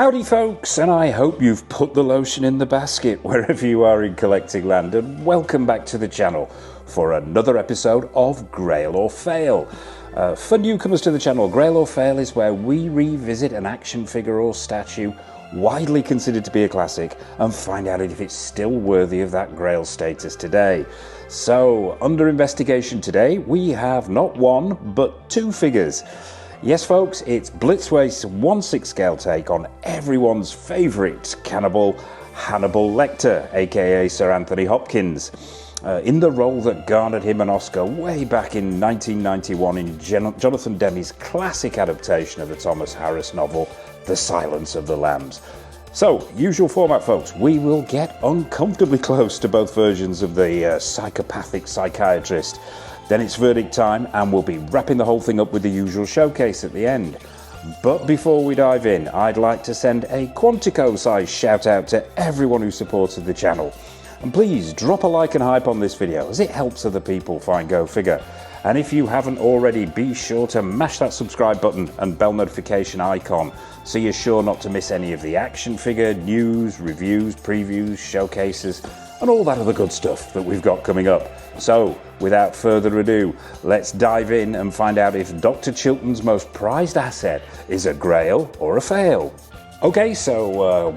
Howdy folks, and I hope you've put the lotion in the basket wherever you are in collecting land, and welcome back to the channel for another episode of Grail or Fail. For newcomers to the channel, Grail or Fail is where we revisit an action figure or statue widely considered to be a classic and find out if it's still worthy of that Grail status today. So, under investigation today, we have not one, but two figures. Yes folks, it's Blitzway's 1/6 scale take on everyone's favourite cannibal, Hannibal Lecter, aka Sir Anthony Hopkins, in the role that garnered him an Oscar way back in 1991 in Jonathan Damme's classic adaptation of the Thomas Harris novel, The Silence of the Lambs. So, usual format folks, we will get uncomfortably close to both versions of the psychopathic psychiatrist. Then it's verdict time, and we'll be wrapping the whole thing up with the usual showcase at the end. But before we dive in, I'd like to send a Quantico-sized shout out to everyone who supported the channel. And please drop a like and hype on this video, as it helps other people find Go Figure. And if you haven't already, be sure to mash that subscribe button and bell notification icon so you're sure not to miss any of the action figure news, reviews, previews, showcases, and all that other good stuff that we've got coming up. So, without further ado, let's dive in and find out if Dr. Chilton's most prized asset is a Grail or a Fail. Okay, so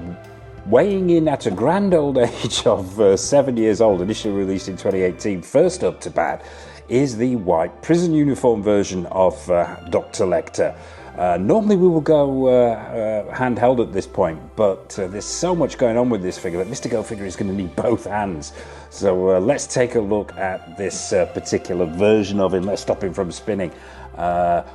weighing in at a grand old age of 7 years old, initially released in 2018, first up to bat is the white prison uniform version of Dr. Lecter. Normally we will go handheld at this point, but there's so much going on with this figure that Mr. Go Figure is going to need both hands. So let's take a look at this particular version of him. Let's stop him from spinning.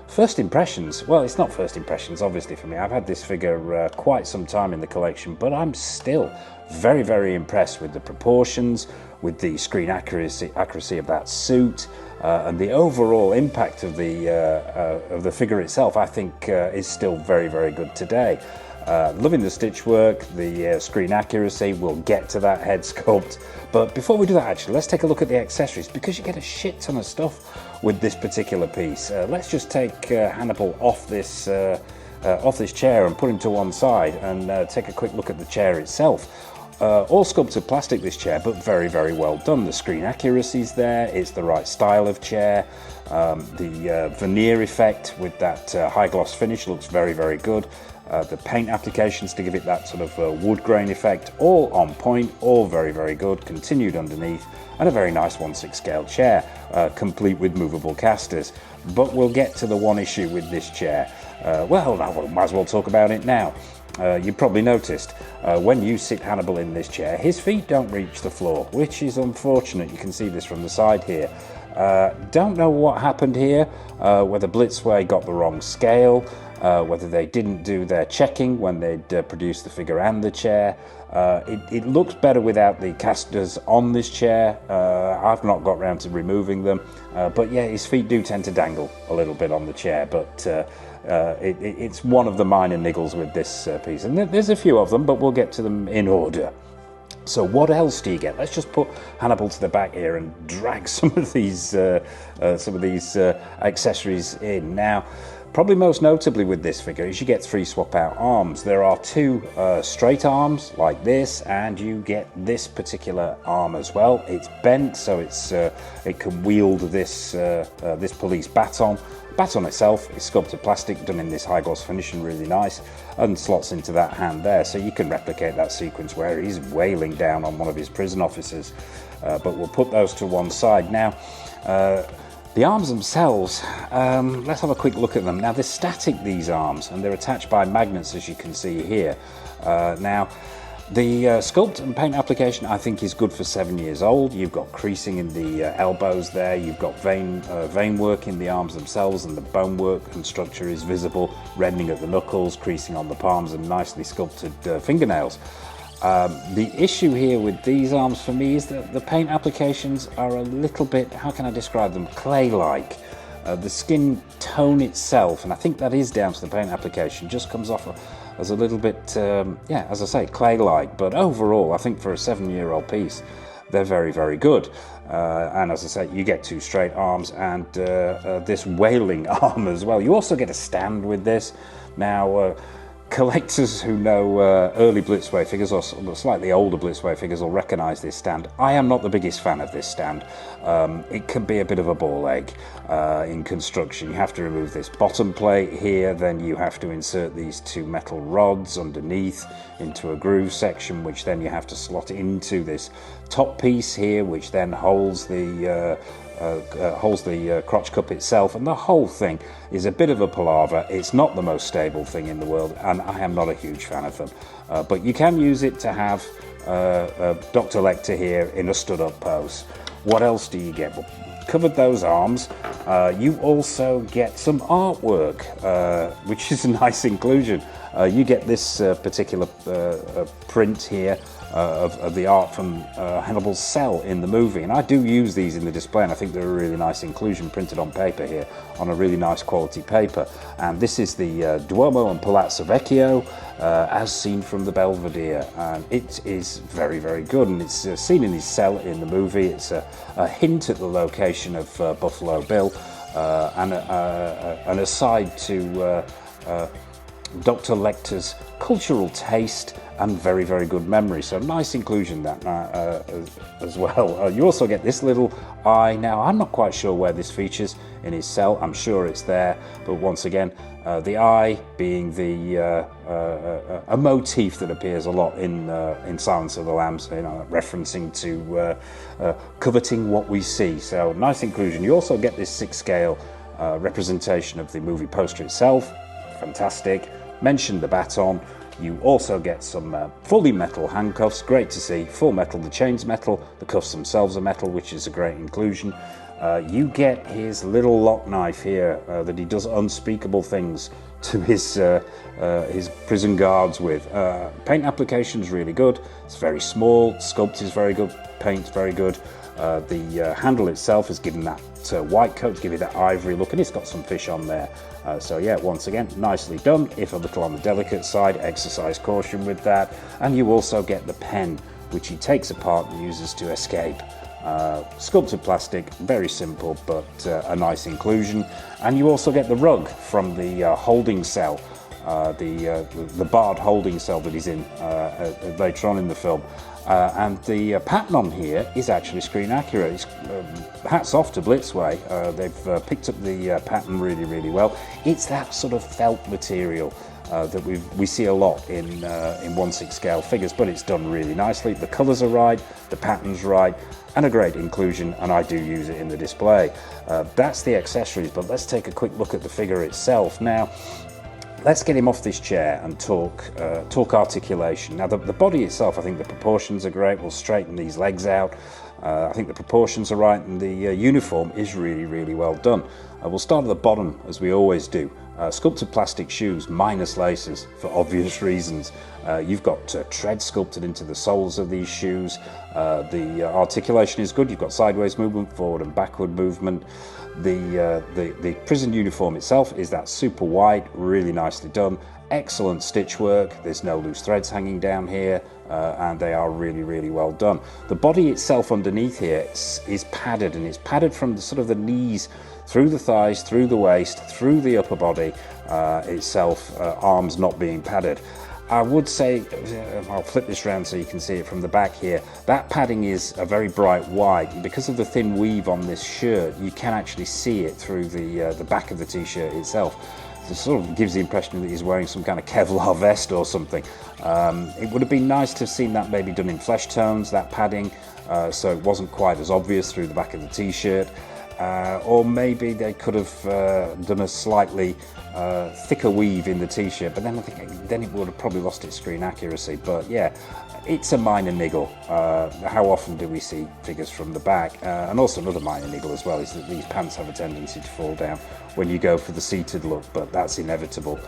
First impressions, well, it's not first impressions obviously for me. I've had this figure quite some time in the collection, but I'm still very, very impressed with the proportions, with the screen accuracy of that suit, and the overall impact of the figure itself. I think is still very, very good today. Loving the stitch work, the screen accuracy. We'll get to that head sculpt, but before we do that, actually, let's take a look at the accessories, because you get a shit ton of stuff with this particular piece. Let's just take Hannibal off this chair and put him to one side and take a quick look at the chair itself. All sculpted plastic, this chair, but very, very well done. The screen accuracy's there, it's the right style of chair. The veneer effect with that high gloss finish looks very, very good. The paint applications to give it that sort of wood grain effect, all on point, all very, very good. Continued underneath, and a very nice 1/6 scale chair, complete with movable casters. But we'll get to the one issue with this chair. Well, I might as well talk about it now. You probably noticed when you sit Hannibal in this chair, his feet don't reach the floor, which is unfortunate. You can see this from the side here. Don't know what happened here, whether Blitzway got the wrong scale, whether they didn't do their checking when they'd produced the figure and the chair. It looks better without the casters on this chair. I've not got round to removing them, but yeah, his feet do tend to dangle a little bit on the chair, but it's one of the minor niggles with this piece, and there's a few of them, but we'll get to them in order. So what else do you get? Let's just put Hannibal to the back here and drag some of these accessories in. Now, probably most notably with this figure is you get 3 swap out arms. There are 2 straight arms like this, and you get this particular arm as well. It's bent, so it can wield this police baton. Baton itself is sculpted plastic, done in this high gloss finish and really nice, and slots into that hand there, so you can replicate that sequence where he's wailing down on one of his prison officers. But we'll put those to one side. Now, the arms themselves, let's have a quick look at them. Now, they're static, these arms, and they're attached by magnets, as you can see here. Now, the sculpt and paint application, I think, is good for 7 years old. You've got creasing in the elbows there. You've got vein work in the arms themselves, and the bone work and structure is visible. Reddening at the knuckles, creasing on the palms, and nicely sculpted fingernails. The issue here with these arms for me is that the paint applications are a little bit, how can I describe them, clay-like. The skin tone itself, and I think that is down to the paint application, just comes off as a little bit, yeah, as I say, clay-like. But overall, I think for a 7-year-old piece, they're very, very good. And as I say, you get 2 straight arms and this wailing arm as well. You also get a stand with this. Now, Collectors who know early Blitzway figures or slightly older Blitzway figures will recognise this stand. I am not the biggest fan of this stand. It can be a bit of a ball ache in construction. You have to remove this bottom plate here, then you have to insert these two metal rods underneath into a groove section, which then you have to slot into this top piece here, which then holds the crotch cup itself, and the whole thing is a bit of a palaver. It's not the most stable thing in the world, and I am not a huge fan of them. But you can use it to have Dr. Lecter here in a stood-up pose. What else do you get? Well, covered those arms, you also get some artwork, which is a nice inclusion. You get this particular print here of the art from Hannibal's cell in the movie, and I do use these in the display, and I think they're a really nice inclusion printed on paper here, on a really nice quality paper. And this is the Duomo and Palazzo Vecchio as seen from the Belvedere, and it is very, very good, and it's seen in his cell in the movie. It's a hint at the location of Buffalo Bill, and an aside to Dr. Lecter's cultural taste and very, very good memory. So nice inclusion that as well. You also get this little eye. Now, I'm not quite sure where this features in his cell. I'm sure it's there, but once again, the eye being a motif that appears a lot in Silence of the Lambs, referencing to coveting what we see. So nice inclusion. You also get this 6-scale representation of the movie poster itself. Fantastic. Mentioned the baton. You also get some fully metal handcuffs. Great to see. Full metal. The chain's metal. The cuffs themselves are metal, which is a great inclusion. You get his little lock knife here that he does unspeakable things to his prison guards with. Paint application is really good. It's very small. Sculpt is very good. Paint's very good. The handle itself is given that white coat to give you that ivory look, and it's got some fish on there. So yeah, once again, nicely done, if a little on the delicate side. Exercise caution with that. And you also get the pen, which he takes apart and uses to escape. Sculpted plastic, very simple, but a nice inclusion. And you also get the rug from the holding cell, the barred holding cell that he's in later on in the film. And the pattern on here is actually screen accurate. It's, hats off to Blitzway. They've picked up the pattern really, really well. It's that sort of felt material that we see a lot in 1/6 scale figures, but it's done really nicely. The colours are right, the pattern's right, and a great inclusion, and I do use it in the display. That's the accessories, but let's take a quick look at the figure itself. Now, let's get him off this chair and talk articulation. Now, the body itself, I think the proportions are great. We'll straighten these legs out. I think the proportions are right, and the uniform is really, really well done. We'll start at the bottom, as we always do. Sculpted plastic shoes, minus laces, for obvious reasons. You've got tread sculpted into the soles of these shoes. The articulation is good. You've got sideways movement, forward and backward movement. The prison uniform itself is that super white, really nicely done. Excellent stitch work. There's no loose threads hanging down here, and they are really, really well done. The body itself underneath here is padded, and it's padded from the sort of the knees through the thighs, through the waist, through the upper body itself, arms not being padded. I would say, I'll flip this around so you can see it from the back here, that padding is a very bright white. Because of the thin weave on this shirt, you can actually see it through the back of the t-shirt itself. So it sort of gives the impression that he's wearing some kind of Kevlar vest or something. It would have been nice to have seen that maybe done in flesh tones, that padding, so it wasn't quite as obvious through the back of the t-shirt. Or maybe they could have done a slightly thicker weave in the t-shirt, but then I think then it would have probably lost its screen accuracy. But yeah, it's a minor niggle. How often do we see figures from the back? And also another minor niggle as well is that these pants have a tendency to fall down when you go for the seated look, but that's inevitable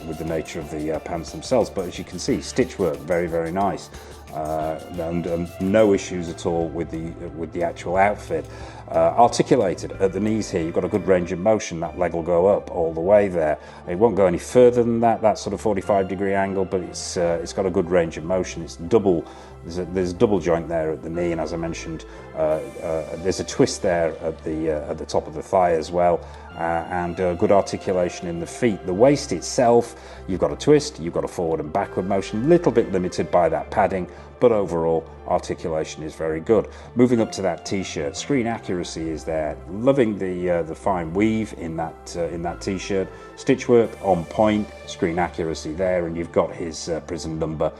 with the nature of the pants themselves. But as you can see, stitch work, very, very nice. And no issues at all with the actual outfit. Articulated at the knees here, you've got a good range of motion. That leg will go up all the way there. It won't go any further than that sort of 45-degree angle, but it's got a good range of motion. It's double There's a double joint there at the knee, and as I mentioned, there's a twist there at the top of the thigh as well, and good articulation in the feet. The waist itself, you've got a twist, you've got a forward and backward motion, a little bit limited by that padding, but overall articulation is very good. Moving up to that t-shirt, screen accuracy is there. Loving the fine weave in that t-shirt. Stitch work on point, screen accuracy there, and you've got his prison number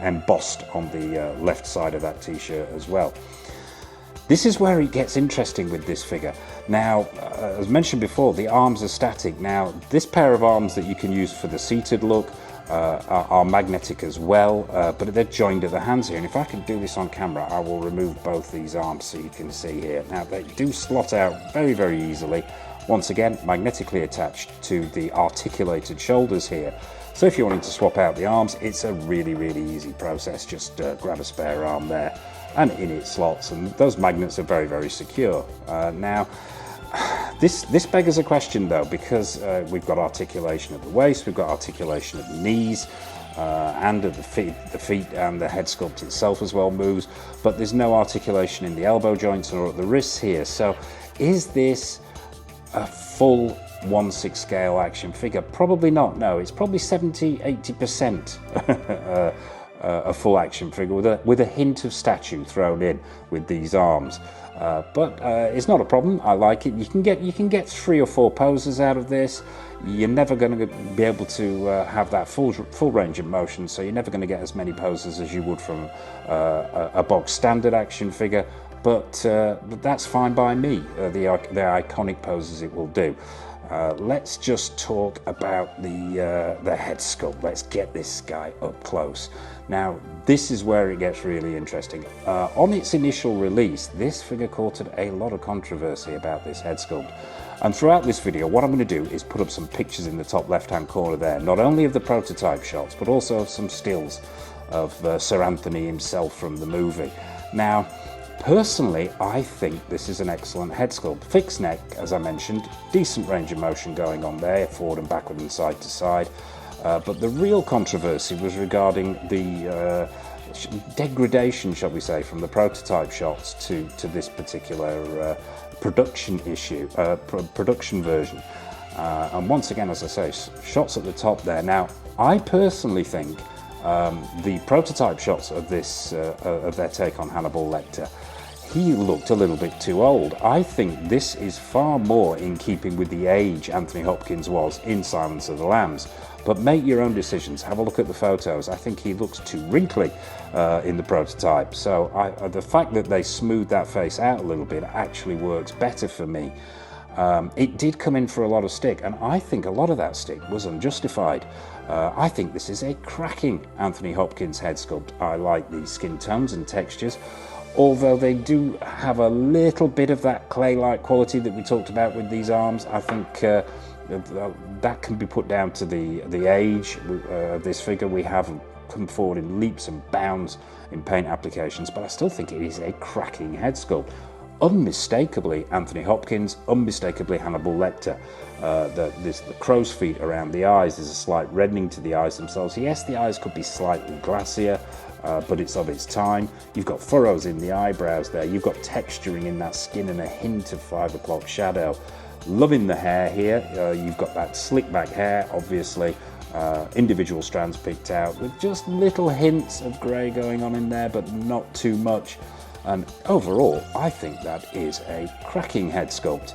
embossed on the left side of that t-shirt as well. This is where it gets interesting with this figure. Now, as mentioned before, the arms are static. Now, this pair of arms that you can use for the seated look are magnetic as well, but they're joined at the hands here. And if I can do this on camera, I will remove both these arms so you can see here. Now, they do slot out very, very easily. Once again, magnetically attached to the articulated shoulders here. So if you're wanting to swap out the arms, it's a really, really easy process. Just grab a spare arm there and in it slots, and those magnets are very, very secure. Now, this beggars a question though, because we've got articulation at the waist, we've got articulation at the knees, and at the feet, and the head sculpt itself as well moves, but there's no articulation in the elbow joints or at the wrists here. So is this a full 1/6 scale action figure? Probably not, no. It's probably 70-80% a full action figure with a hint of statue thrown in with these arms. But it's not a problem. I like it. You can get 3 or 4 poses out of this. You're never going to be able to have that full range of motion, so you're never going to get as many poses as you would from a box standard action figure. But that's fine by me. The iconic poses it will do. Let's just talk about the head sculpt. Let's get this guy up close. Now, this is where it gets really interesting. On its initial release, this figure courted a lot of controversy about this head sculpt. And throughout this video, what I'm going to do is put up some pictures in the top left-hand corner there, not only of the prototype shots, but also of some stills of Sir Anthony himself from the movie. Now, personally, I think this is an excellent head sculpt. Fixed neck, as I mentioned, decent range of motion going on there, forward and backward and side to side. But the real controversy was regarding the degradation, shall we say, from the prototype shots to this particular production version. And once again, as I say, shots at the top there. Now, I personally think the prototype shots of this of their take on Hannibal Lecter, he looked a little bit too old. I think this is far more in keeping with the age Anthony Hopkins was in Silence of the Lambs. But make your own decisions. Have a look at the photos. I think he looks too wrinkly in the prototype. So the fact that they smoothed that face out a little bit actually works better for me. It did come in for a lot of stick, and I think a lot of that stick was unjustified. I think this is a cracking Anthony Hopkins head sculpt. I like the skin tones and textures, although they do have a little bit of that clay-like quality that we talked about with these arms. I think that can be put down to the age of this figure. We have come forward in leaps and bounds in paint applications, but I still think it is a cracking head sculpt. Unmistakably Anthony Hopkins, unmistakably Hannibal Lecter. The crow's feet around the eyes, there's a slight reddening to the eyes themselves. Yes, the eyes could be slightly glassier, but it's of its time. You've got furrows in the eyebrows there, you've got texturing in that skin and a hint of 5 o'clock shadow. Loving the hair here. You've got that slick back hair, obviously, individual strands picked out with just little hints of grey going on in there, but not too much. And overall, I think that is a cracking head sculpt.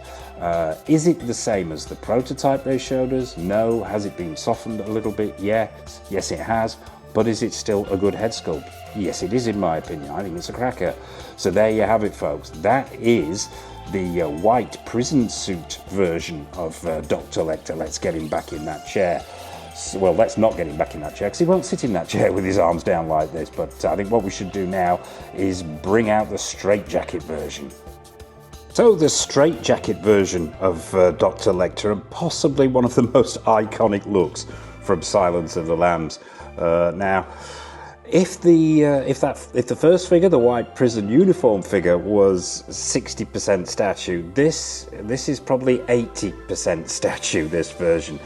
Is it the same as the prototype they showed us? No. Has it been softened a little bit? Yes. Yes, it has. But is it still a good head sculpt? Yes, it is, in my opinion. I think it's a cracker. So there you have it, folks. That is the white prison suit version of Dr. Lecter. Let's get him back in that chair. Well, let's not get him back in that chair, because he won't sit in that chair with his arms down like this. But I think what we should do now is bring out the straitjacket version. So the straitjacket version of Dr. Lecter, and possibly one of the most iconic looks from Silence of the Lambs. Now, if the first figure, the white prison uniform figure, was 60% statue, this is probably 80% statue, this version.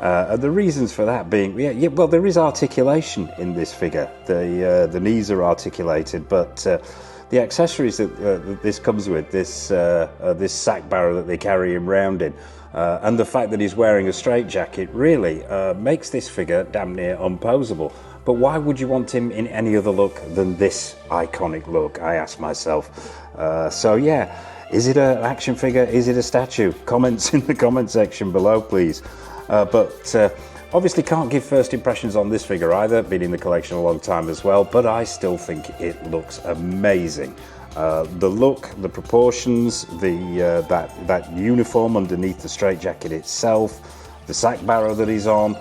And the reasons for that being, well, there is articulation in this figure. The knees are articulated, but the accessories that this comes with, this sack barrow that they carry him round in, and the fact that he's wearing a straitjacket really makes this figure damn near unposable. But why would you want him in any other look than this iconic look, I ask myself. So yeah, is it an action figure? Is it a statue? Comments in the comment section below, please. But obviously can't give first impressions on this figure either, been in the collection a long time as well, but I still think it looks amazing. The look, the proportions, that uniform underneath the straitjacket itself, the sack barrow that he's on,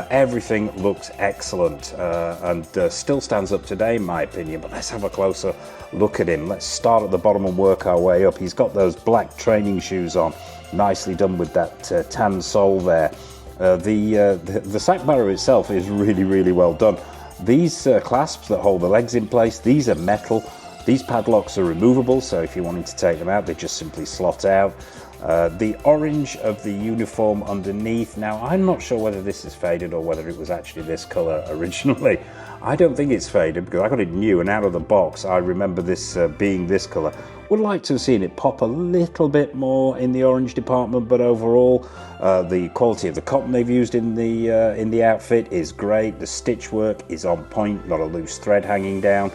everything looks excellent and still stands up today in my opinion. But let's have a closer look at him. Let's start at the bottom and work our way up. He's got those black training shoes on, nicely done with that tan sole there. The sack barrow itself is really well done. These clasps that hold the legs in place, these are metal. These padlocks are removable, so if you wanted to take them out, they just simply slot out. The orange of the uniform underneath, now I'm not sure whether this is faded or whether it was actually this colour originally. I don't think it's faded because I got it new and out of the box. I remember this being this colour. Would like to have seen it pop a little bit more in the orange department, but overall the quality of the cotton they've used in the outfit is great. The stitch work is on point, not a loose thread hanging down.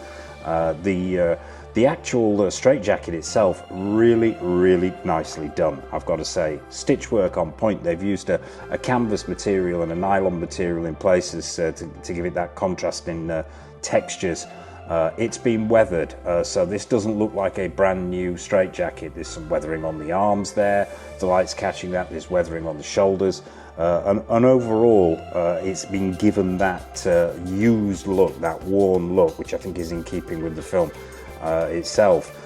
The actual straitjacket itself, really nicely done, I've got to say. Stitch work on point. They've used a canvas material and a nylon material in places to give it that contrast in textures. It's been weathered, so this doesn't look like a brand new straitjacket. There's some weathering on the arms there, the light's catching that, there's weathering on the shoulders. And overall, it's been given that used look, that worn look, which I think is in keeping with the film itself.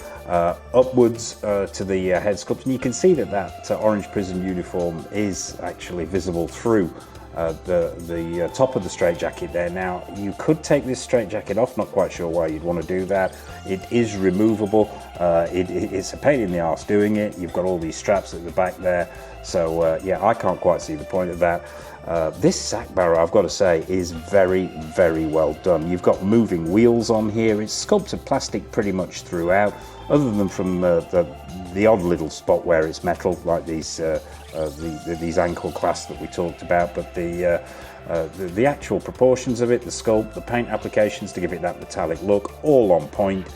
Upwards to the head sculpt, and you can see that orange prison uniform is actually visible through the top of the straitjacket there. Now, you could take this straitjacket off, not quite sure why you'd want to do that. It is removable. It's a pain in the arse doing it. You've got all these straps at the back there. So yeah, I can't quite see the point of that. This sack barrow, I've got to say, is very well done. You've got moving wheels on here. It's sculpted plastic pretty much throughout, other than from the odd little spot where it's metal, like these ankle clasps that we talked about. But the actual proportions of it, the sculpt, the paint applications to give it that metallic look, all on point.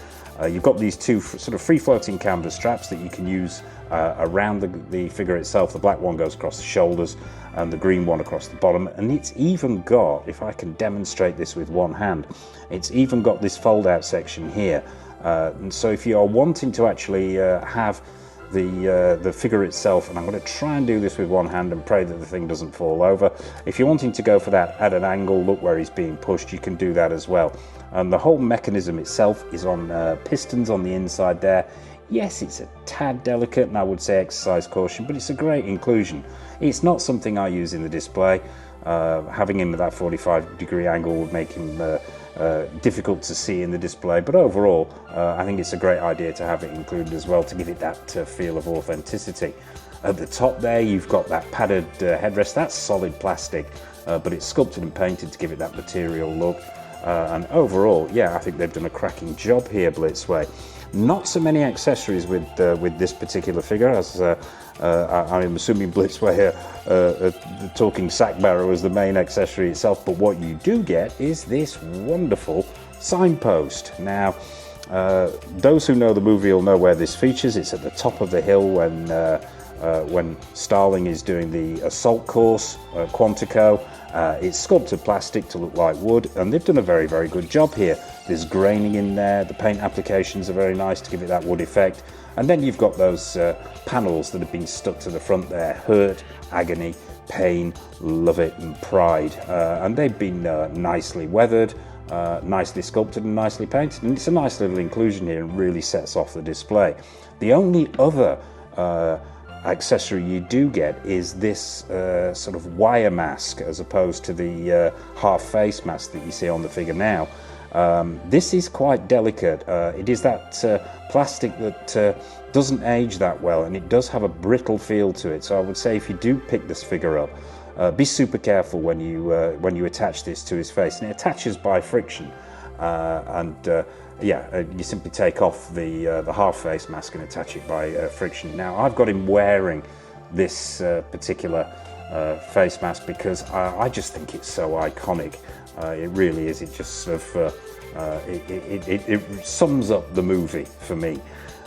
You've got these two sort of free-floating canvas straps that you can use around the figure itself. The black one goes across the shoulders and the green one across the bottom. And it's even got, if I can demonstrate this with one hand, it's even got this fold-out section here. And so if you are wanting to actually have the figure itself, and I'm going to try and do this with one hand and pray that the thing doesn't fall over. If you're wanting to go for that at an angle, look where he's being pushed, you can do that as well. And the whole mechanism itself is on pistons on the inside there. Yes, it's a tad delicate, and I would say exercise caution, but it's a great inclusion. It's not something I use in the display. Having him at that 45-degree angle would make him difficult to see in the display, but overall I think it's a great idea to have it included as well, to give it that feel of authenticity. At the top there, you've got that padded headrest. That's solid plastic, but it's sculpted and painted to give it that material look. And overall, yeah, I think they've done a cracking job here, Blitzway. Not so many accessories with this particular figure, as I'm assuming Blitzway the talking sack barrow is the main accessory itself. But what you do get is this wonderful signpost. Now, those who know the movie will know where this features. It's at the top of the hill when Starling is doing the assault course, Quantico. It's sculpted plastic to look like wood, and they've done a very good job here. There's graining in there, the paint applications are very nice to give it that wood effect, and then you've got those panels that have been stuck to the front there: hurt, agony, pain, love it, and pride. And they've been nicely weathered, nicely sculpted and nicely painted, and it's a nice little inclusion here and really sets off the display. The only other accessory you do get is this sort of wire mask, as opposed to the half face mask that you see on the figure now. This is quite delicate. It is that plastic that doesn't age that well, and it does have a brittle feel to it. So I would say if you do pick this figure up, be super careful when you attach this to his face, and it attaches by friction. You simply take off the half face mask and attach it by friction. Now I've got him wearing this particular face mask because I just think it's so iconic. It really is. It just sort of it sums up the movie for me.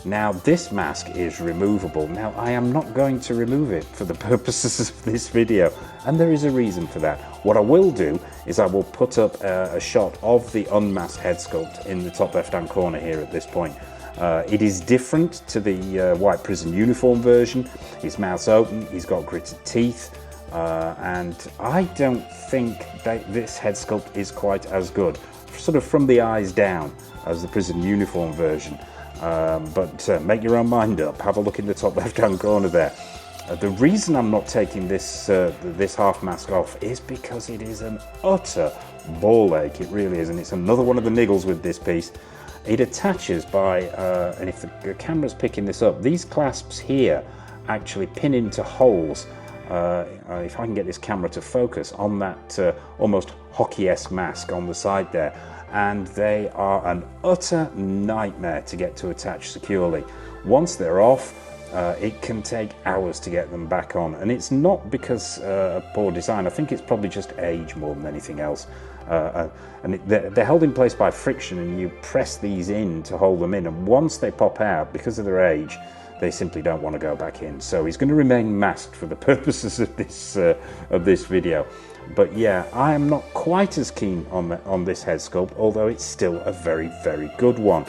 Now this mask is removable. Now I am not going to remove it for the purposes of this video, and there is a reason for that. What I will do is I will put up a shot of the unmasked head sculpt in the top left hand corner here at this point. It is different to the white prison uniform version. His mouth's open, he's got gritted teeth, and I don't think that this head sculpt is quite as good, sort of from the eyes down, as the prison uniform version. But make your own mind up. Have a look in the top left-hand corner there. The reason I'm not taking this this half mask off is because it is an utter ball ache. It really is, and it's another one of the niggles with this piece. It attaches by, and if the camera's picking this up, these clasps here actually pin into holes. If I can get this camera to focus on that almost hockey-esque mask on the side there. And they are an utter nightmare to get to attach securely. Once they're off, it can take hours to get them back on, and it's not because of poor design. I think it's probably just age more than anything else. They're held in place by friction, and you press these in to hold them in, and once they pop out, because of their age, they simply don't want to go back in. So he's going to remain masked for the purposes of this video. But yeah, I am not quite as keen on this head sculpt, although it's still a very, very good one.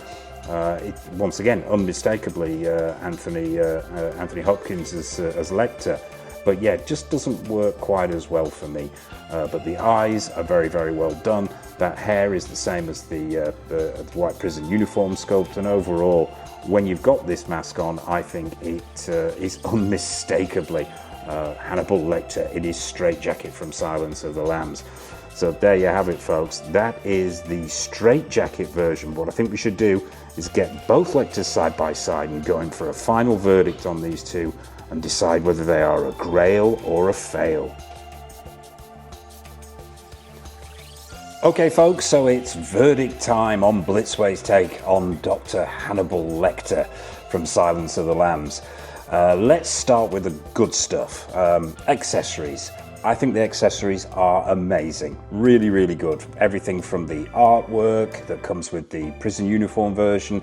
Once again, unmistakably Anthony Hopkins as Lecter. But yeah, it just doesn't work quite as well for me. But the eyes are very, very well done. That hair is the same as the white prison uniform sculpt, and overall, when you've got this mask on, I think it is unmistakably Hannibal Lecter in his straitjacket from Silence of the Lambs. So there you have it, folks. That is the straitjacket version. What I think we should do is get both Lecters side by side and go in for a final verdict on these two and decide whether they are a grail or a fail. Okay folks, so it's verdict time on Blitzway's take on Dr Hannibal Lecter from Silence of the Lambs. Let's start with the good stuff. Accessories. I think the accessories are amazing. Really, really good. Everything from the artwork that comes with the prison uniform version,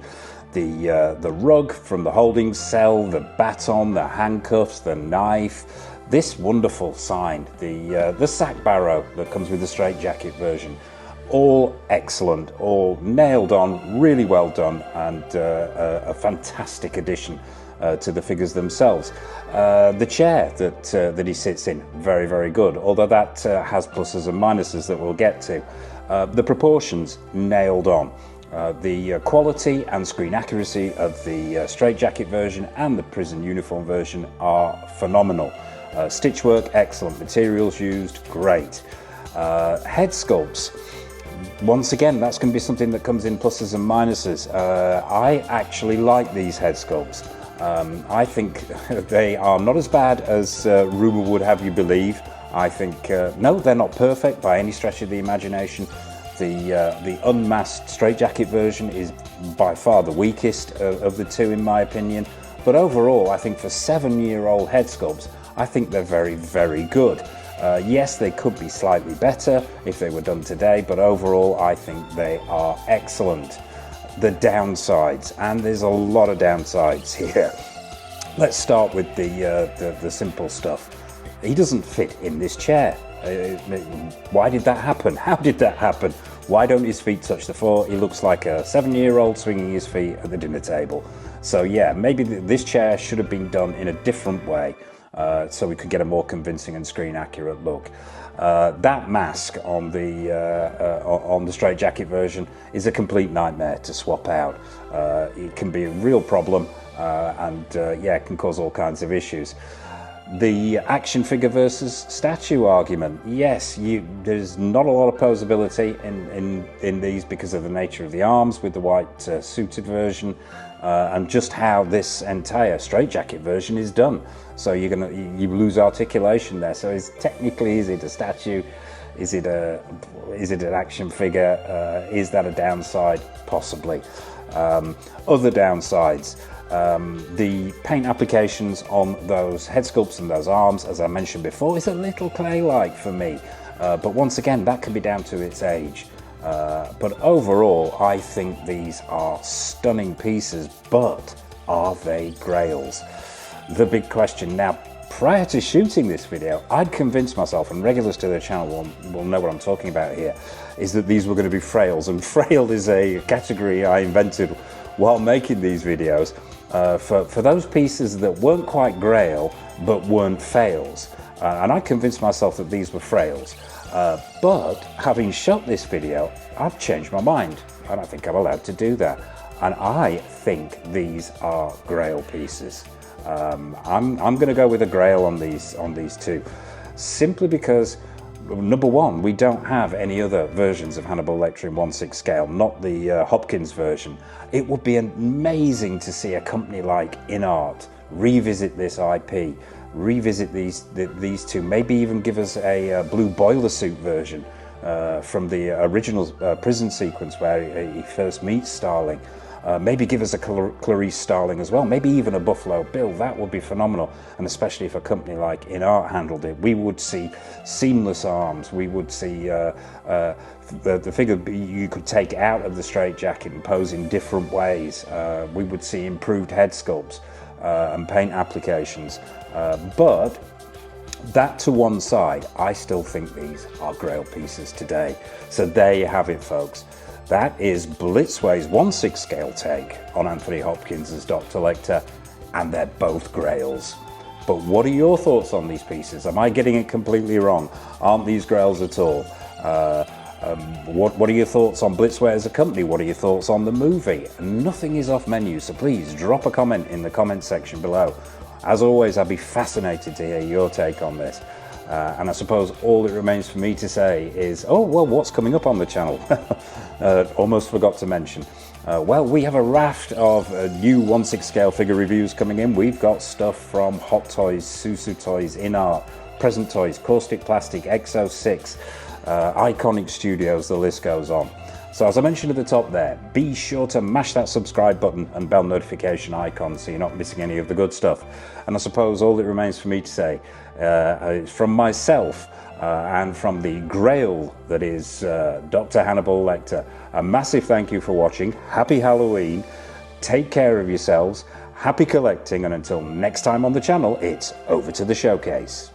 the rug from the holding cell, the baton, the handcuffs, the knife, this wonderful sign, the sack barrow that comes with the straitjacket version. All excellent, all nailed on, really well done, and a fantastic addition to the figures themselves. The chair that he sits in, very, very good, although that has pluses and minuses that we'll get to. The proportions, nailed on. The quality and screen accuracy of the straitjacket version and the prison uniform version are phenomenal. Stitch work, excellent. Materials used, great. Head sculpts. Once again, that's going to be something that comes in pluses and minuses. I actually like these head sculpts. I think they are not as bad as rumour would have you believe. I think, no, they're not perfect by any stretch of the imagination. The unmasked straitjacket version is by far the weakest of the two, in my opinion. But overall, I think for 7-year-old head sculpts, I think they're very, very good. Yes, they could be slightly better if they were done today, but overall, I think they are excellent. The downsides, and there's a lot of downsides here. Let's start with the simple stuff. He doesn't fit in this chair. Why did that happen? How did that happen? Why don't his feet touch the floor? He looks like a 7-year-old swinging his feet at the dinner table. So yeah, maybe this chair should have been done in a different way, so we could get a more convincing and screen accurate look. That mask on the straitjacket version is a complete nightmare to swap out. It can be a real problem, and yeah, it can cause all kinds of issues. The action figure versus statue argument. Yes, there's not a lot of posability in these because of the nature of the arms with the white suited version and just how this entire straitjacket version is done. So you lose articulation there. So technically, is it a statue? Is it an action figure? Is that a downside? Possibly. Other downsides. The paint applications on those head sculpts and those arms, as I mentioned before, is a little clay-like for me. But once again, that can be down to its age. But overall, I think these are stunning pieces, but are they Grails? The big question now, prior to shooting this video, I'd convinced myself, and regulars to the channel will know what I'm talking about here, is that these were going to be frails. And frail is a category I invented while making these videos. For those pieces that weren't quite Grail, but weren't fails. And I convinced myself that these were frails. But having shot this video, I've changed my mind. I don't think I'm allowed to do that. And I think these are Grail pieces. I'm going to go with a Grail on these two. Simply because, number one, we don't have any other versions of Hannibal Lecter in 1/6 scale, not the Hopkins version. It would be amazing to see a company like InArt revisit this IP, revisit these two, maybe even give us a blue boiler suit version from the original prison sequence where he first meets Starling. Maybe give us a Clarice Starling as well, maybe even a Buffalo Bill. That would be phenomenal, and especially if a company like InArt handled it. We would see seamless arms, we would see the figure you could take out of the straitjacket and pose in different ways. We would see improved head sculpts and paint applications. But that to one side, I still think these are Grail pieces today. So there you have it, folks. That is Blitzway's 1/6 scale take on Anthony Hopkins as Dr. Lecter, and they're both Grails. But what are your thoughts on these pieces? Am I getting it completely wrong? Aren't these Grails at all? What are your thoughts on Blitzway as a company? What are your thoughts on the movie? Nothing is off menu, so please drop a comment in the comment section below. As always, I'd be fascinated to hear your take on this. And I suppose all it remains for me to say is, oh, well, what's coming up on the channel? Almost forgot to mention. Well, we have a raft of new 1/6 scale figure reviews coming in. We've got stuff from Hot Toys, Susu Toys, InArt, Present Toys, Caustic Plastic, Exo6, Iconic Studios, the list goes on. So as I mentioned at the top there, be sure to mash that subscribe button and bell notification icon so you're not missing any of the good stuff. And I suppose all it remains for me to say is from myself and from the Grail that is Dr. Hannibal Lecter, a massive thank you for watching. Happy Halloween. Take care of yourselves. Happy collecting. And until next time on the channel, it's over to the showcase.